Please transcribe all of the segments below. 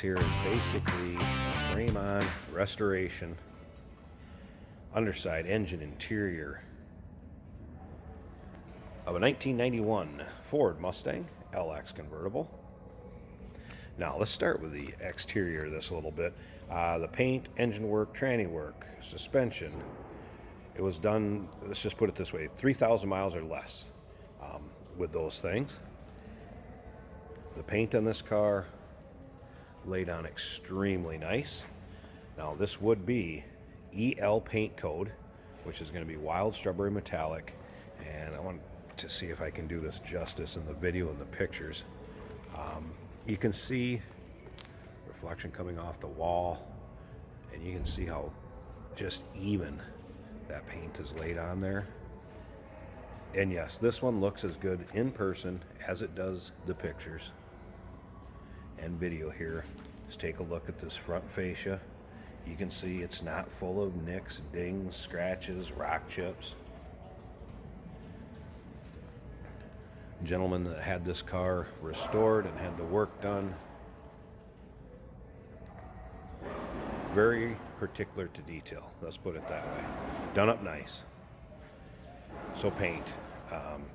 here is basically a frame-on restoration, underside, engine, interior of a 1991 Ford Mustang LX convertible. Now let's start with the exterior of this a little bit. The paint, engine work, tranny work, suspension. It was done, let's just put it this way, 3,000 miles or less with those things. The paint on this car laid on extremely nice. Now this would be EL paint code, which is going to be wild strawberry metallic, and I want to see if I can do this justice in the video and the pictures. You can see reflection coming off the wall, and you can see how just even that paint is laid on there. And yes, this one looks as good in person as it does the pictures and video here. Just take a look at this front fascia. You can see it's not full of nicks, dings, scratches, rock chips. Gentleman that had this car restored and had the work done, very particular to detail, let's put it that way. Done up nice. So paint.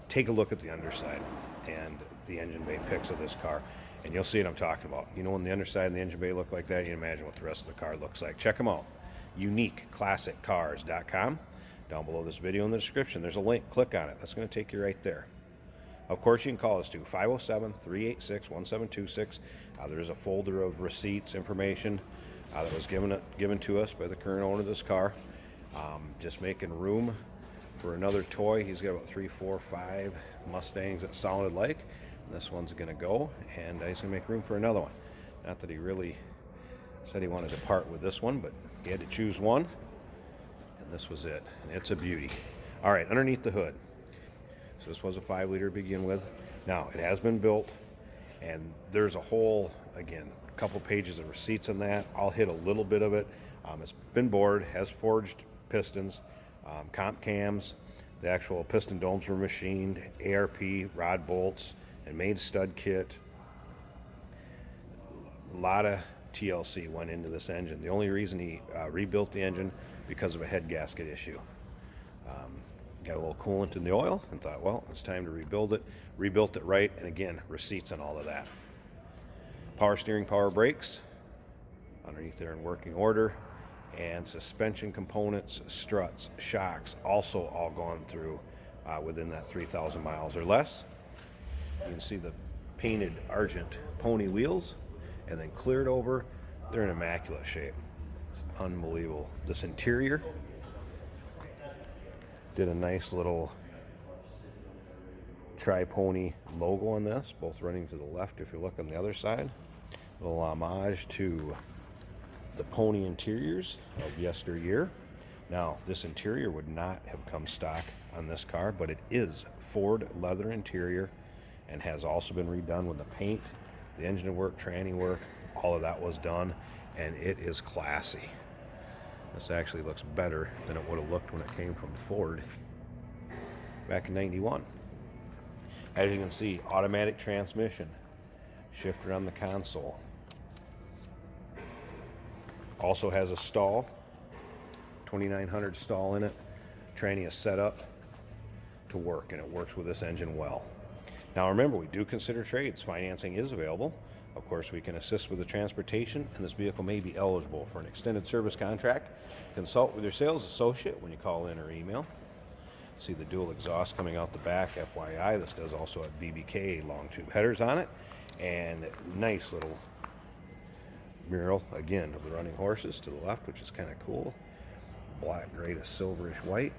Take a look at the underside and the engine bay pics of this car, and you'll see what I'm talking about. You know, when the underside and the engine bay look like that, you can imagine what the rest of the car looks like. Check them out. UniqueClassicCars.com. Down below this video in the description, there's a link. Click on it. That's going to take you right there. Of course, you can call us to 507-386-1726. There is a folder of receipts, information that was given to us by the current owner of this car. Just making room for another toy. He's got about 3, 4, 5 Mustangs that sounded like. And this one's going to go, and he's going to make room for another one. Not that he really said he wanted to part with this one, but he had to choose one, and this was it. And it's a beauty. All right, underneath the hood. So this was a 5-liter to begin with. Now, it has been built, and there's a whole, again, a couple pages of receipts on that. I'll hit a little bit of it. It's been bored, has forged pistons, comp cams. The actual piston domes were machined, ARP, rod bolts, and made stud kit. A lot of TLC went into this engine. The only reason he rebuilt the engine because of a head gasket issue. Got a little coolant in the oil and thought, well, it's time to rebuild it. Rebuilt it right, and again, receipts on all of that. Power steering, power brakes, underneath there in working order, and suspension components, struts, shocks, also all gone through within that 3,000 miles or less. You can see the painted argent pony wheels, and then cleared over. They're in immaculate shape. Unbelievable. This interior did a nice little tri-pony logo on this, both running to the left if you look on the other side. A little homage to the pony interiors of yesteryear. Now, this interior would not have come stock on this car, but it is Ford leather interior and has also been redone with the paint, the engine work, tranny work, all of that was done, and it is classy. This actually looks better than it would have looked when it came from Ford back in '91. As you can see, automatic transmission, shifter on the console. Also has a stall, 2900 stall in it. Tranny is set up to work, and it works with this engine well. Now remember, we do consider trades. Financing is available. Of course, we can assist with the transportation, and this vehicle may be eligible for an extended service contract. Consult with your sales associate when you call in or email. See the dual exhaust coming out the back, FYI. This does also have BBK long tube headers on it, and nice little mural, again, of the running horses to the left, which is kind of cool. Black, gray to silverish white.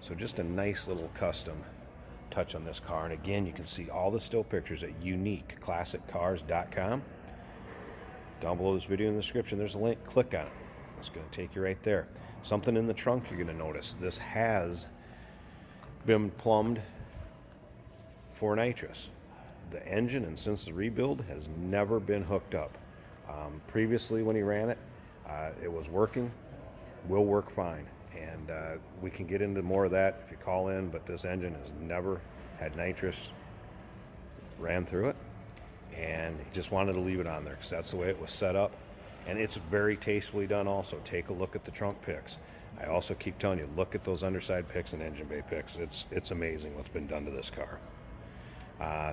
So just a nice little custom touch on this car. And again, you can see all the still pictures at UniqueClassicCars.com. Down below this video in the description, there's a link. Click on it. It's going to take you right there. Something in the trunk you're going to notice. This has been plumbed for nitrous. The engine, and since the rebuild, has never been hooked up. Previously, when he ran it, it was working, will work fine. And we can get into more of that if you call in, but this engine has never had nitrous ran through it. and he just wanted to leave it on there because that's the way it was set up. And it's very tastefully done also. Take a look at the trunk picks. I also keep telling you, look at those underside picks and engine bay picks. It's amazing what's been done to this car.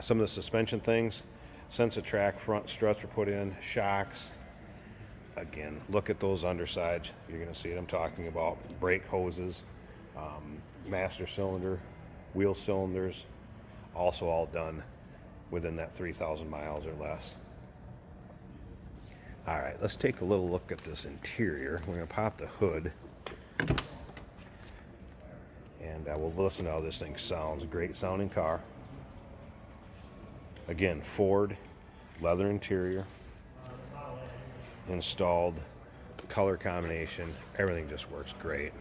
Some of the suspension things, sense of track front struts were put in, shocks. Again, look at those undersides. You're going to see what I'm talking about. Brake hoses, master cylinder, wheel cylinders, also all done within that 3,000 miles or less. All right, let's take a little look at this interior. We're going to pop the hood, and we'll listen to how this thing sounds. Great sounding car. Again, Ford, leather interior, installed, color combination, everything just works great.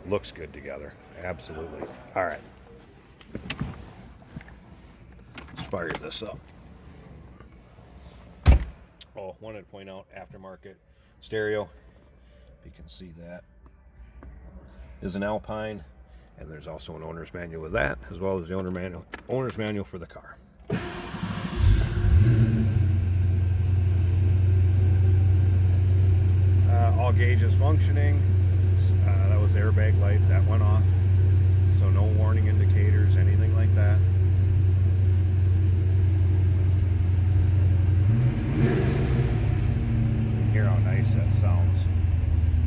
Looks good together, absolutely. All right, let's fire this up. Oh, wanted to point out aftermarket stereo. If you can see that, is an Alpine, and there's also an owner's manual with that, as well as the owner's manual for the car. All gauges functioning. That was the airbag light that went off, so no warning indicators, anything like that. Hear how nice that sounds.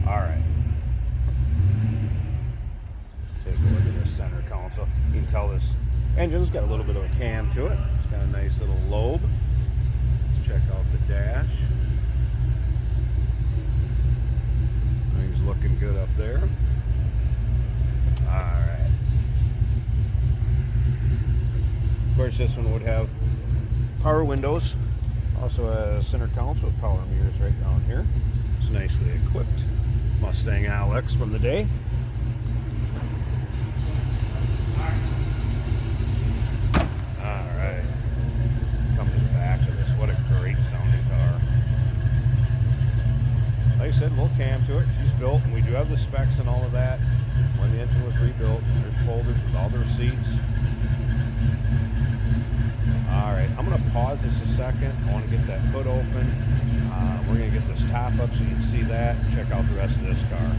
All right, take a look at this center console. You can tell this engine's got a little bit of a cam to it. It's got a nice little lobe. Let's check out the dash. Things looking good up there. All right. Of course, this one would have power windows. Also a center console with power mirrors right down here. It's nicely equipped. Mustang Alex from the day. All right. Come to the back of this. What a great sounding car. Like I said, a little cam to it. She's built, and we do have the specs and all of that. When the engine was rebuilt, there's folders with all the receipts. All right, I'm going to pause this a second. I want to get that hood open. We're going to get this top up so you can see that. Check out the rest of this car.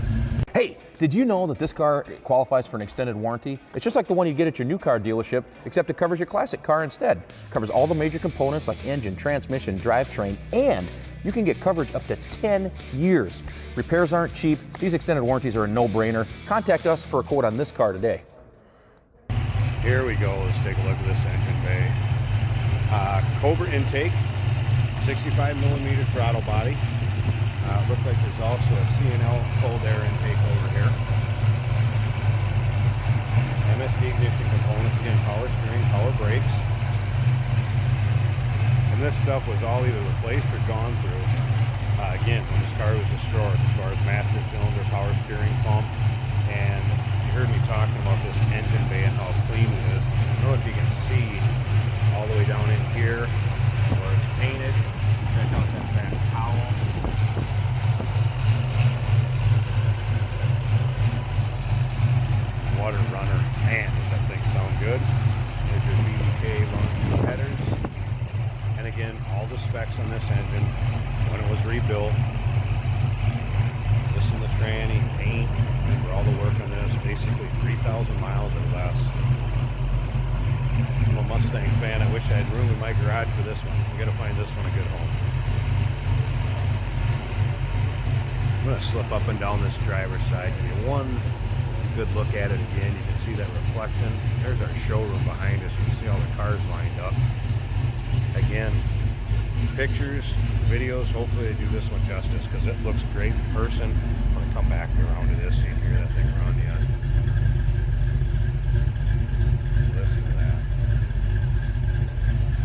Hey, did you know that this car qualifies for an extended warranty? It's just like the one you get at your new car dealership, except it covers your classic car instead. It covers all the major components like engine, transmission, drivetrain, and you can get coverage up to 10 years. Repairs aren't cheap. These extended warranties are a no-brainer. Contact us for a quote on this car today. Here we go. Let's take a look at this engine bay. Cobra intake, 65 millimeter throttle body. Looks like there's also a C&L cold air intake over here. MSD ignition components, again, power steering, power brakes. And this stuff was all either replaced or gone through. Again, when this car was destroyed, as far as master cylinder, power steering pump. And you heard me talking about this engine bay and how clean it is. I don't know if you can see all the way down in here where it's painted. Check out that back towel. Water runner. Man, does that thing sound good. There's your BDK launch headers. And again, all the specs on this engine when it was rebuilt. Listen to the tranny, paint, and for all the work on this, basically 3,000 miles or less. I'm a Mustang fan. I wish I had room in my garage for this one. We got to find this one a good home. I'm going to slip up and down this driver's side. Give you one good look at it again. You can see that reflection. There's our showroom behind us. You can see all the cars lined up. Again, pictures, videos. Hopefully they do this one justice because it looks great in person. I'm going to come back around to this so you can hear that thing around the end. Listen to that.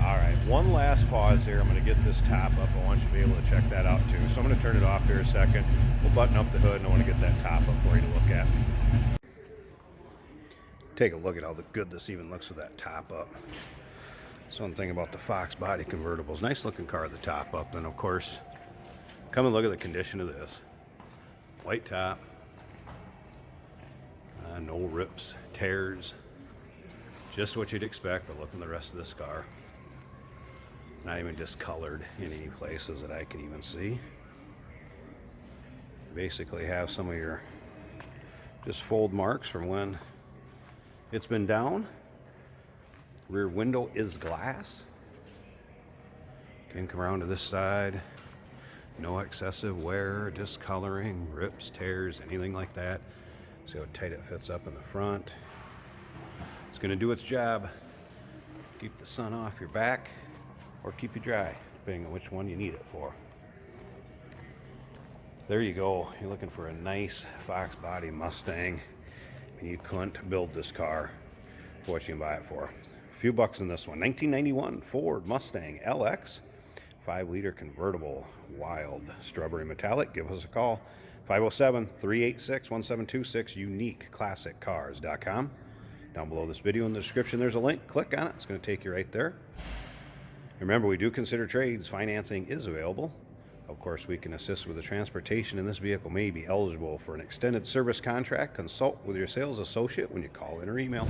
All right, one last pause here. I'm going to get this top up. I want you to be able to check that out too. So I'm going to turn it off here a second. We'll button up the hood, and I want to get that top up for you to look at. Take a look at how good this even looks with that top up. That's one thing about the Fox body convertibles. Nice looking car at the top up. And of course, come and look at the condition of this. White top. No rips, tears. Just what you'd expect, but look at the rest of this car. Not even discolored in any places that I can even see. Basically have some of your just fold marks from when it's been down. Rear window is glass. Can come around to this side. No excessive wear, discoloring, rips, tears, anything like that. See how tight it fits up in the front. It's going to do its job. Keep the sun off your back or keep you dry, depending on which one you need it for. There you go. You're looking for a nice Fox body Mustang, and you couldn't build this car for what you can buy it for. A few bucks in this one. 1991 Ford Mustang LX, 5-liter convertible, wild strawberry metallic. Give us a call, 507-386-1726, uniqueclassiccars.com. Down below this video in the description, there's a link. Click on it. It's going to take you right there. Remember, we do consider trades. Financing is available. Of course, we can assist with the transportation, and this vehicle may be eligible for an extended service contract. Consult with your sales associate when you call in or email.